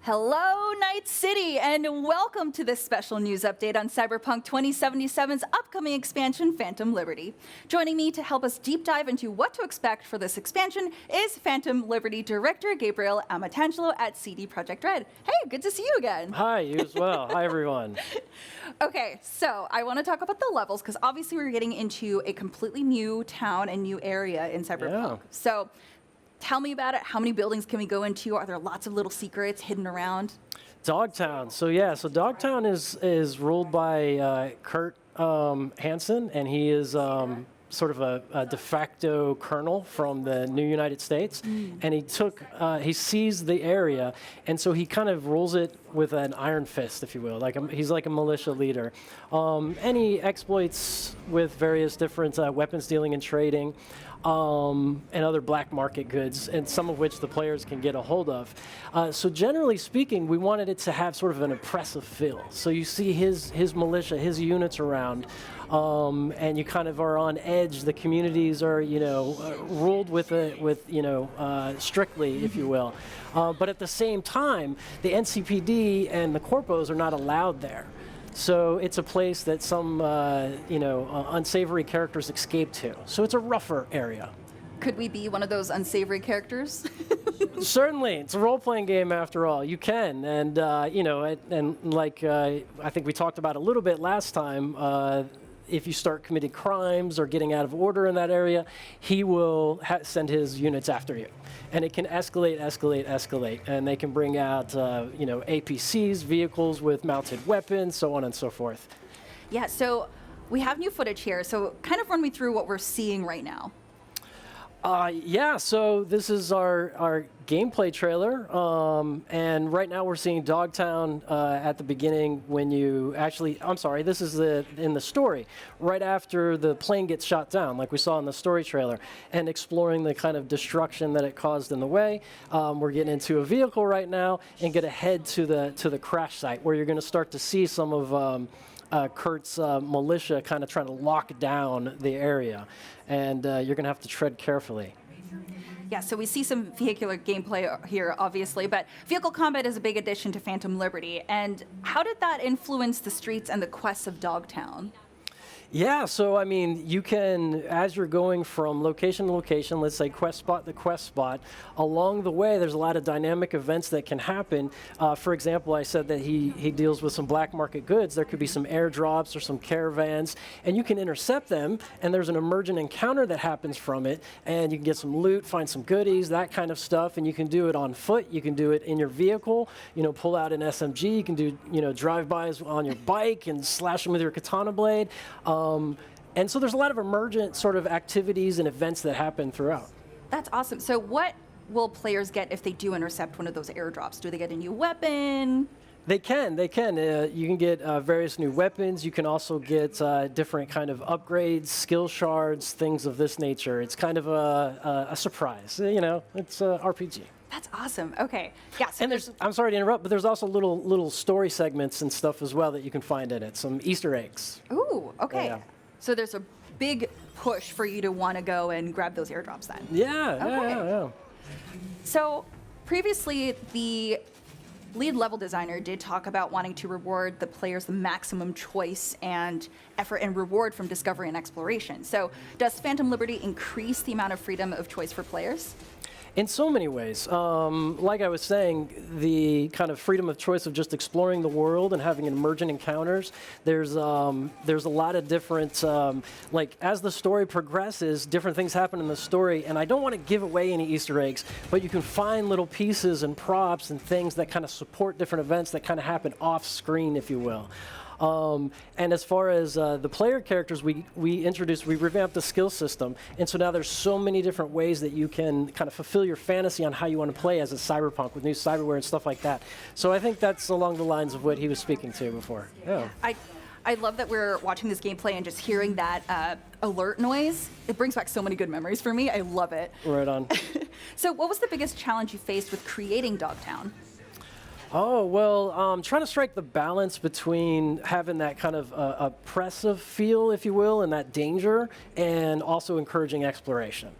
Hello, Night City, and welcome to this special news update on Cyberpunk 2077's upcoming expansion, Phantom Liberty. Joining me to help us deep dive into what to expect for this expansion is Phantom Liberty Director Gabriel Amatangelo at CD Projekt Red. Hey, good to see you again. Hi, you as well. Hi, everyone. Okay, so I want to talk about the levels, because obviously we're getting into a completely new town and new area in Cyberpunk. Yeah. So tell me about it. How many buildings can we go into? Are there lots of little secrets hidden around? Dogtown. So Dogtown is ruled by Kurt Hansen, and he is sort of a de facto colonel from the new United States. And he seized the area, and so he kind of rules it with an iron fist, if you will. He's like a militia leader. And he exploits with various different weapons dealing and trading. And other black market goods, and some of which the players can get a hold of. So generally speaking, we wanted it to have sort of an oppressive feel. So you see his militia, his units around, and you kind of are on edge. The communities are, ruled strictly, if you will. But at the same time, the NCPD and the corpos are not allowed there. So it's a place that some, unsavory characters escape to. So it's a rougher area. Could we be one of those unsavory characters? Certainly, it's a role-playing game after all. You can, and I think we talked about a little bit last time. If you start committing crimes or getting out of order in that area, he will send his units after you. And it can escalate, and they can bring out, APCs, vehicles with mounted weapons, so on and so forth. Yeah, so we have new footage here, so kind of run me through what we're seeing right now. So this is our gameplay trailer, and right now we're seeing Dogtown at the beginning when you this is in the story, right after the plane gets shot down, like we saw in the story trailer, and exploring the kind of destruction that it caused in the way. We're getting into a vehicle right now and going to head to the crash site, where you're going to start to see some of Kurt's militia kind of trying to lock down the area, and you're going to have to tread carefully. Yeah, so we see some vehicular gameplay here, obviously, but vehicle combat is a big addition to Phantom Liberty. And how did that influence the streets and the quests of Dogtown? Yeah, so I mean, you can, as you're going from location to location, let's say quest spot to quest spot, along the way there's a lot of dynamic events that can happen. For example, I said that he deals with some black market goods. There could be some airdrops or some caravans, and you can intercept them, and there's an emergent encounter that happens from it, and you can get some loot, find some goodies, that kind of stuff, and you can do it on foot, you can do it in your vehicle, pull out an SMG, you can do, drive-bys on your bike and slash them with your katana blade. And so there's a lot of emergent sort of activities and events that happen throughout. That's awesome. So what will players get if they do intercept one of those airdrops? Do they get a new weapon? They can. You can get various new weapons. You can also get different kind of upgrades, skill shards, things of this nature. It's kind of a surprise. It's a RPG. That's awesome. Okay. Yeah. So and I'm sorry to interrupt, but there's also little story segments and stuff as well that you can find in it. Some Easter eggs. Ooh. Okay. Yeah. So there's a big push for you to want to go and grab those airdrops then. Yeah. So previously, the lead level designer did talk about wanting to reward the players the maximum choice and effort and reward from discovery and exploration. So does Phantom Liberty increase the amount of freedom of choice for players? In so many ways. Like I was saying, the kind of freedom of choice of just exploring the world and having emergent encounters, there's a lot of different, as the story progresses, different things happen in the story, and I don't want to give away any Easter eggs, but you can find little pieces and props and things that kind of support different events that kind of happen off screen, if you will. And as far as the player characters, we revamped the skill system, and so now there's so many different ways that you can kind of fulfill your fantasy on how you want to play as a cyberpunk with new cyberware and stuff like that. So I think that's along the lines of what he was speaking to before. Yeah. I love that we're watching this gameplay and just hearing that alert noise. It brings back so many good memories for me. I love it. Right on. So what was the biggest challenge you faced with creating Dogtown? Oh, well, trying to strike the balance between having that kind of oppressive feel, if you will, and that danger, and also encouraging exploration.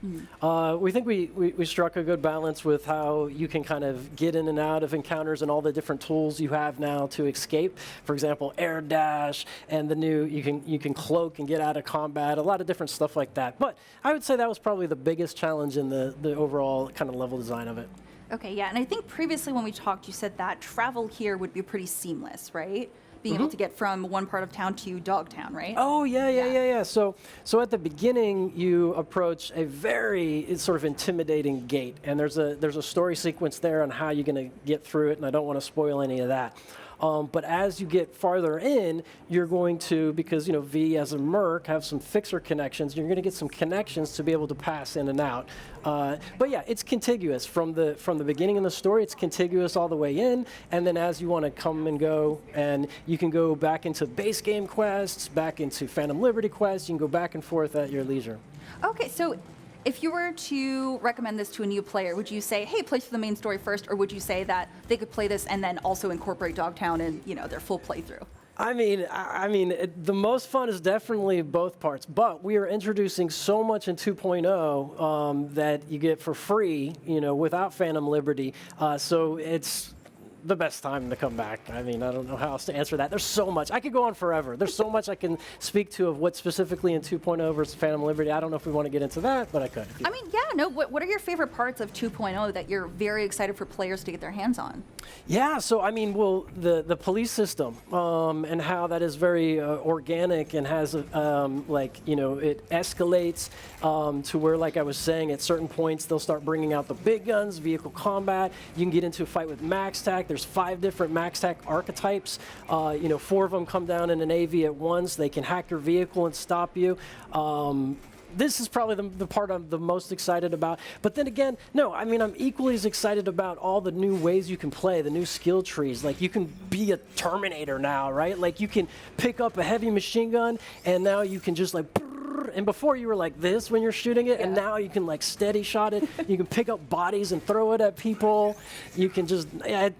We think we struck a good balance with how you can kind of get in and out of encounters and all the different tools you have now to escape. For example, air dash, and the new, you can cloak and get out of combat, a lot of different stuff like that. But I would say that was probably the biggest challenge in the overall kind of level design of it. Okay, yeah, and I think previously when we talked, you said that travel here would be pretty seamless, right? Being able to get from one part of town to Dogtown, right? Oh, yeah. So at the beginning, you approach a very sort of intimidating gate, and there's a story sequence there on how you're going to get through it, and I don't want to spoil any of that. But as you get farther in, you're going to, because V as a merc have some fixer connections, you're going to get some connections to be able to pass in and out. But yeah, it's contiguous from the beginning of the story. It's contiguous all the way in, and then as you want to come and go, and you can go back into base game quests, back into Phantom Liberty quests. You can go back and forth at your leisure. Okay, so if you were to recommend this to a new player, would you say, hey, play through the main story first, or would you say that they could play this and then also incorporate Dogtown in, their full playthrough? I mean, the most fun is definitely both parts, but we are introducing so much in 2.0 that you get for free, without Phantom Liberty. So it's the best time to come back. I mean, I don't know how else to answer that. There's so much. I could go on forever. There's so much I can speak to of what specifically in 2.0 versus Phantom Liberty. I don't know if we want to get into that, but I could. I mean, yeah, no, what are your favorite parts of 2.0 that you're very excited for players to get their hands on? Yeah, so I mean, well, the police system and how that is very organic and has, it escalates to where, like I was saying, at certain points, they'll start bringing out the big guns, vehicle combat. You can get into a fight with Max Tac. There's 5 different Max Tac archetypes. 4 of them come down in an AV at once. They can hack your vehicle and stop you. This is probably the part I'm the most excited about. But then again, no, I mean, I'm equally as excited about all the new ways you can play, the new skill trees. Like, you can be a Terminator now, right? Like, you can pick up a heavy machine gun, and now you can just, like, and before you were like this when you're shooting it, and now you can, like, steady shot it. You can pick up bodies and throw it at people. You can just,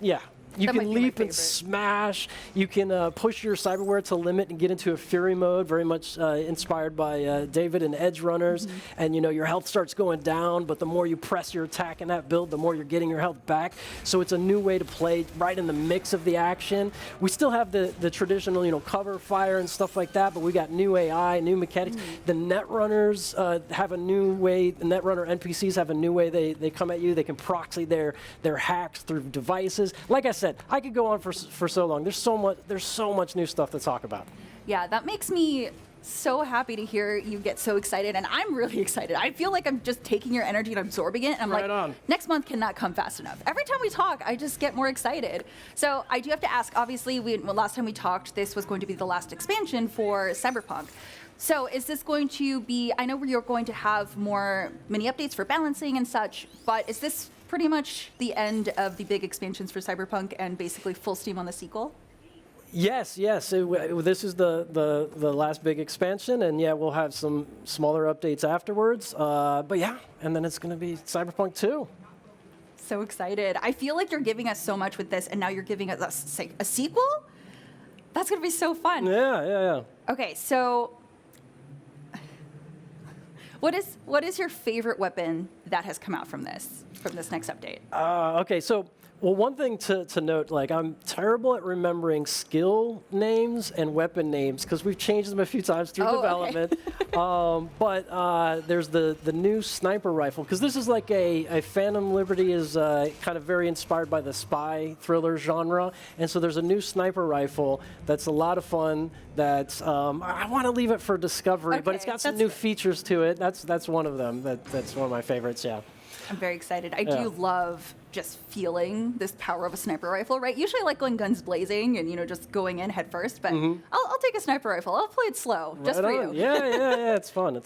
yeah. You can leap and smash. You can push your cyberware to the limit and get into a fury mode, very much inspired by David and Edge runners. And your health starts going down, but the more you press your attack in that build, the more you're getting your health back. So it's a new way to play right in the mix of the action. We still have the traditional, cover fire and stuff like that, but we got new AI, new mechanics. The Netrunners have a new way. The Netrunner NPCs have a new way they come at you. They can proxy their hacks through devices. Like I said, I could go on for so long. There's so much new stuff to talk about. Yeah, that makes me so happy to hear you get so excited, and I'm really excited. I feel like I'm just taking your energy and absorbing it, and I'm like, next month cannot come fast enough. Every time we talk, I just get more excited. So I do have to ask, obviously, last time we talked, this was going to be the last expansion for Cyberpunk. So is this going to be, I know you're going to have more mini updates for balancing and such, but is this pretty much the end of the big expansions for Cyberpunk and basically full steam on the sequel? Yes. This is the last big expansion, and yeah, we'll have some smaller updates afterwards. But yeah, and then it's going to be Cyberpunk 2. So excited. I feel like you're giving us so much with this, and now you're giving us a sequel? That's going to be so fun. Yeah. Okay, so what is your favorite weapon that has come out from this next update? Okay, so one thing to note, like, I'm terrible at remembering skill names and weapon names because we've changed them a few times through development. Okay. But there's the new sniper rifle, because this is like a Phantom Liberty is kind of very inspired by the spy thriller genre, and so there's a new sniper rifle that's a lot of fun. That's I want to leave it for discovery, but it's got some new features to it. That's one of them. That's one of my favorites. Yeah. I'm very excited. I do love just feeling this power of a sniper rifle, right? Usually I like going guns blazing and, just going in head first, but I'll take a sniper rifle. I'll play it slow, just for you. Yeah, it's fun.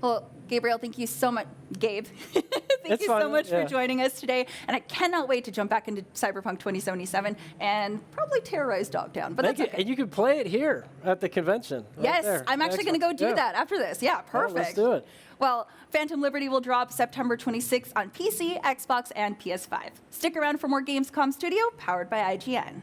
Well, Gabriel, thank you so much. Gabe, Thank you so much for joining us today. And I cannot wait to jump back into Cyberpunk 2077 and probably terrorize Dogtown. But that's okay. And you can play it here at the convention. Yes, I'm actually going to go do that after this. Yeah, perfect. Let's do it. Well, Phantom Liberty will drop September 26th on PC, Xbox, and PS5. Stick around for more Gamescom Studio, powered by IGN.